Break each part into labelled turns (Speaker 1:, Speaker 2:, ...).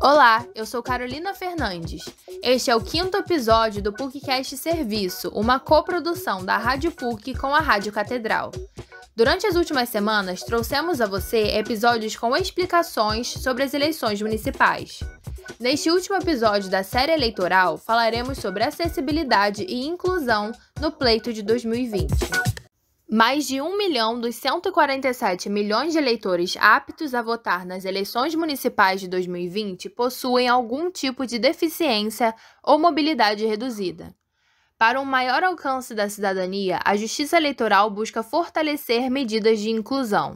Speaker 1: Olá, eu sou Carolina Fernandes. Este é o 5º episódio do PUCcast Serviço, uma coprodução da Rádio PUC com a Rádio Catedral. Durante as últimas semanas, trouxemos a você episódios com explicações sobre as eleições municipais. Neste último episódio da série eleitoral, falaremos sobre acessibilidade e inclusão no pleito de 2020. Mais de 1 milhão dos 147 milhões de eleitores aptos a votar nas eleições municipais de 2020 possuem algum tipo de deficiência ou mobilidade reduzida. Para um maior alcance da cidadania, a Justiça Eleitoral busca fortalecer medidas de inclusão.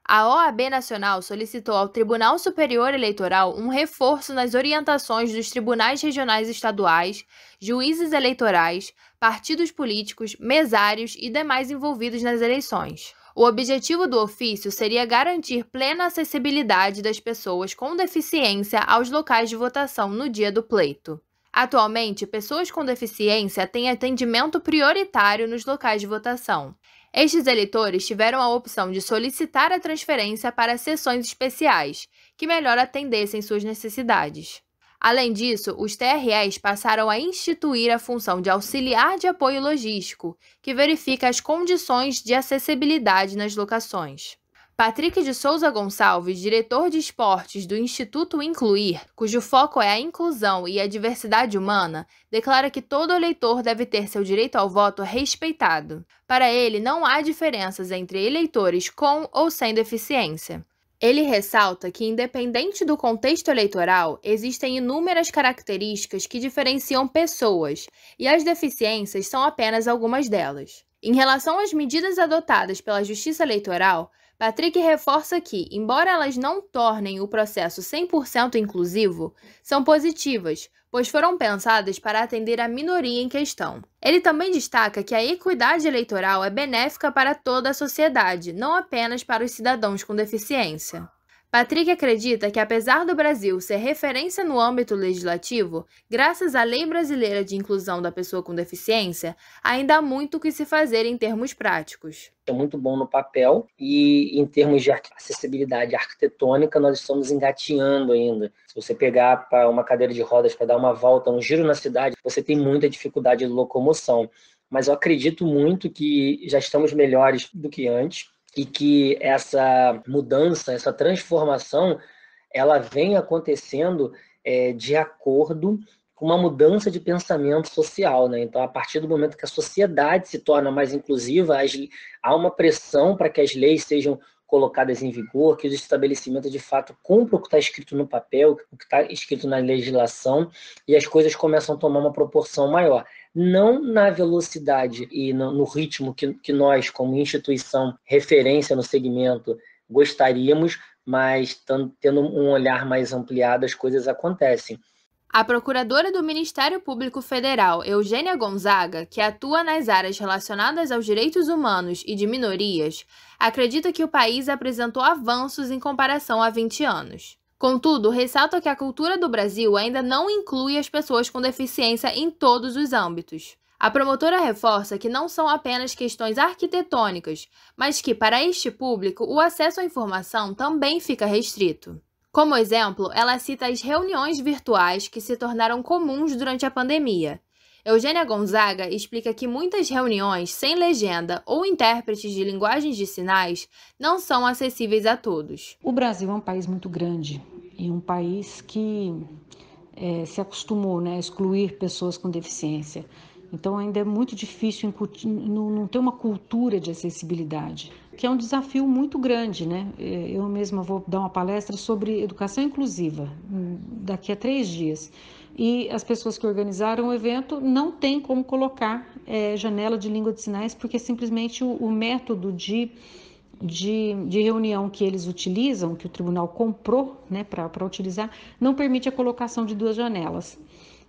Speaker 1: A OAB Nacional solicitou ao Tribunal Superior Eleitoral um reforço nas orientações dos tribunais regionais estaduais, juízes eleitorais, partidos políticos, mesários e demais envolvidos nas eleições. O objetivo do ofício seria garantir plena acessibilidade das pessoas com deficiência aos locais de votação no dia do pleito. Atualmente, pessoas com deficiência têm atendimento prioritário nos locais de votação. Estes eleitores tiveram a opção de solicitar a transferência para sessões especiais, que melhor atendessem suas necessidades. Além disso, os TREs passaram a instituir a função de auxiliar de apoio logístico, que verifica as condições de acessibilidade nas locações. Patrick de Souza Gonçalves, diretor de esportes do Instituto Incluir, cujo foco é a inclusão e a diversidade humana, declara que todo eleitor deve ter seu direito ao voto respeitado. Para ele, não há diferenças entre eleitores com ou sem deficiência. Ele ressalta que, independente do contexto eleitoral, existem inúmeras características que diferenciam pessoas, e as deficiências são apenas algumas delas. Em relação às medidas adotadas pela Justiça Eleitoral, Patrick reforça que, embora elas não tornem o processo 100% inclusivo, são positivas, pois foram pensadas para atender a minoria em questão. Ele também destaca que a equidade eleitoral é benéfica para toda a sociedade, não apenas para os cidadãos com deficiência. Patrick acredita que, apesar do Brasil ser referência no âmbito legislativo, graças à Lei Brasileira de Inclusão da Pessoa com Deficiência, ainda há muito o que se fazer em termos práticos.
Speaker 2: É muito bom no papel e, em termos de acessibilidade arquitetônica, nós estamos engatinhando ainda. Se você pegar para uma cadeira de rodas para dar uma volta, um giro na cidade, você tem muita dificuldade de locomoção. Mas eu acredito muito que já estamos melhores do que antes, e que essa mudança, essa transformação, ela vem acontecendo de acordo com uma mudança de pensamento social, né? Então, a partir do momento que a sociedade se torna mais inclusiva, há uma pressão para que as leis sejam colocadas em vigor, que os estabelecimentos de fato cumpram o que está escrito no papel, o que está escrito na legislação, e as coisas começam a tomar uma proporção maior. Não na velocidade e no ritmo que nós, como instituição referência no segmento, gostaríamos, mas tendo um olhar mais ampliado, as coisas acontecem.
Speaker 1: A procuradora do Ministério Público Federal, Eugênia Gonzaga, que atua nas áreas relacionadas aos direitos humanos e de minorias, acredita que o país apresentou avanços em comparação a 20 anos. Contudo, ressalta que a cultura do Brasil ainda não inclui as pessoas com deficiência em todos os âmbitos. A promotora reforça que não são apenas questões arquitetônicas, mas que, para este público, o acesso à informação também fica restrito. Como exemplo, ela cita as reuniões virtuais que se tornaram comuns durante a pandemia. Eugênia Gonzaga explica que muitas reuniões sem legenda ou intérpretes de linguagens de sinais não são acessíveis a todos.
Speaker 3: O Brasil é um país muito grande e um país que se acostumou, a excluir pessoas com deficiência. Então ainda é muito difícil não ter uma cultura de acessibilidade, que é um desafio muito grande, né? Eu mesma vou dar uma palestra sobre educação inclusiva daqui a 3 dias. E as pessoas que organizaram o evento não têm como colocar janela de língua de sinais, porque simplesmente o método de reunião que eles utilizam, que o tribunal comprou, para utilizar, não permite a colocação de 2 janelas.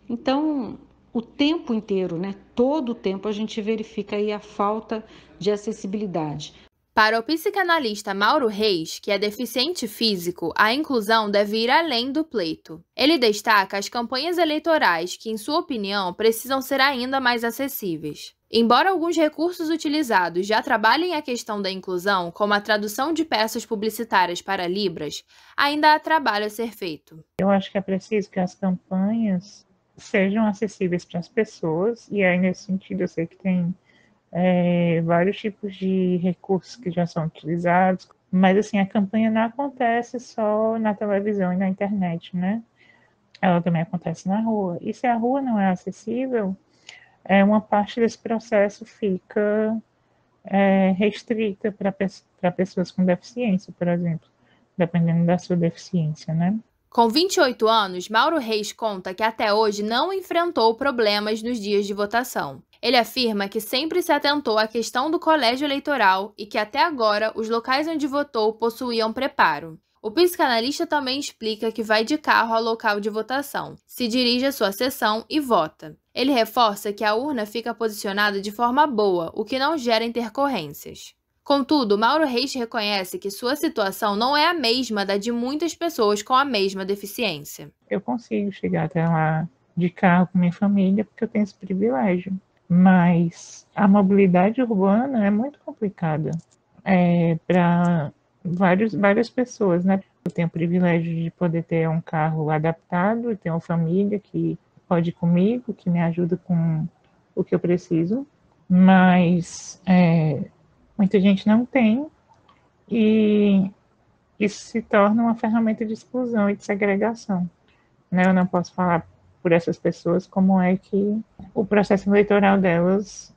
Speaker 3: Então, o tempo inteiro, todo o tempo, a gente verifica aí a falta de acessibilidade.
Speaker 1: Para o psicanalista Mauro Reis, que é deficiente físico, a inclusão deve ir além do pleito. Ele destaca as campanhas eleitorais que, em sua opinião, precisam ser ainda mais acessíveis. Embora alguns recursos utilizados já trabalhem a questão da inclusão, como a tradução de peças publicitárias para Libras, ainda há trabalho a ser feito.
Speaker 4: Eu acho que é preciso que as campanhas sejam acessíveis para as pessoas, e aí nesse sentido eu sei que tem vários tipos de recursos que já são utilizados, mas assim, a campanha não acontece só na televisão e na internet, né? Ela também acontece na rua. E se a rua não é acessível, uma parte desse processo fica restrita para pessoas com deficiência, por exemplo, dependendo da sua deficiência, né?
Speaker 1: Com 28 anos, Mauro Reis conta que até hoje não enfrentou problemas nos dias de votação. Ele afirma que sempre se atentou à questão do colégio eleitoral e que até agora os locais onde votou possuíam preparo. O psicanalista também explica que vai de carro ao local de votação, se dirige à sua sessão e vota. Ele reforça que a urna fica posicionada de forma boa, o que não gera intercorrências. Contudo, Mauro Reis reconhece que sua situação não é a mesma da de muitas pessoas com a mesma deficiência.
Speaker 4: Eu consigo chegar até lá de carro com minha família porque eu tenho esse privilégio, mas a mobilidade urbana é muito complicada para várias pessoas, né? Eu tenho o privilégio de poder ter um carro adaptado, e ter uma família que pode ir comigo, que me ajuda com o que eu preciso, mas muita gente não tem, e isso se torna uma ferramenta de exclusão e de segregação, né? Eu não posso falar por essas pessoas como é que o processo eleitoral delas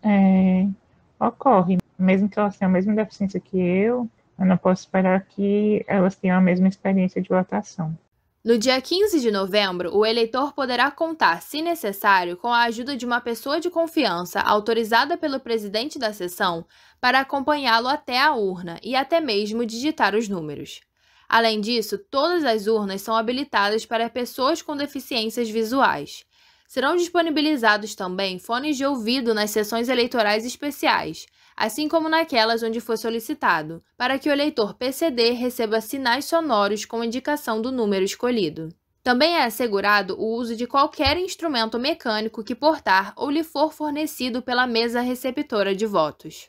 Speaker 4: ocorre. Mesmo que elas tenham a mesma deficiência que eu não posso esperar que elas tenham a mesma experiência de votação.
Speaker 1: No dia 15 de novembro, o eleitor poderá contar, se necessário, com a ajuda de uma pessoa de confiança autorizada pelo presidente da sessão para acompanhá-lo até a urna e até mesmo digitar os números. Além disso, todas as urnas são habilitadas para pessoas com deficiências visuais. Serão disponibilizados também fones de ouvido nas sessões eleitorais especiais, assim como naquelas onde for solicitado, para que o eleitor PCD receba sinais sonoros com indicação do número escolhido. Também é assegurado o uso de qualquer instrumento mecânico que portar ou lhe for fornecido pela mesa receptora de votos.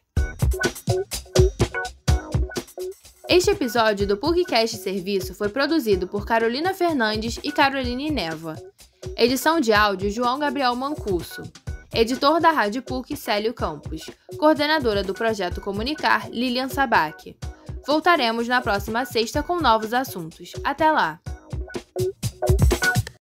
Speaker 1: Este episódio do PUCcast Serviço foi produzido por Carolina Fernandes e Caroline Neva. Edição de áudio João Gabriel Mancuso. Editor da Rádio PUC, Célio Campos. Coordenadora do Projeto Comunicar, Lilian Sabac. Voltaremos na próxima sexta com novos assuntos. Até lá!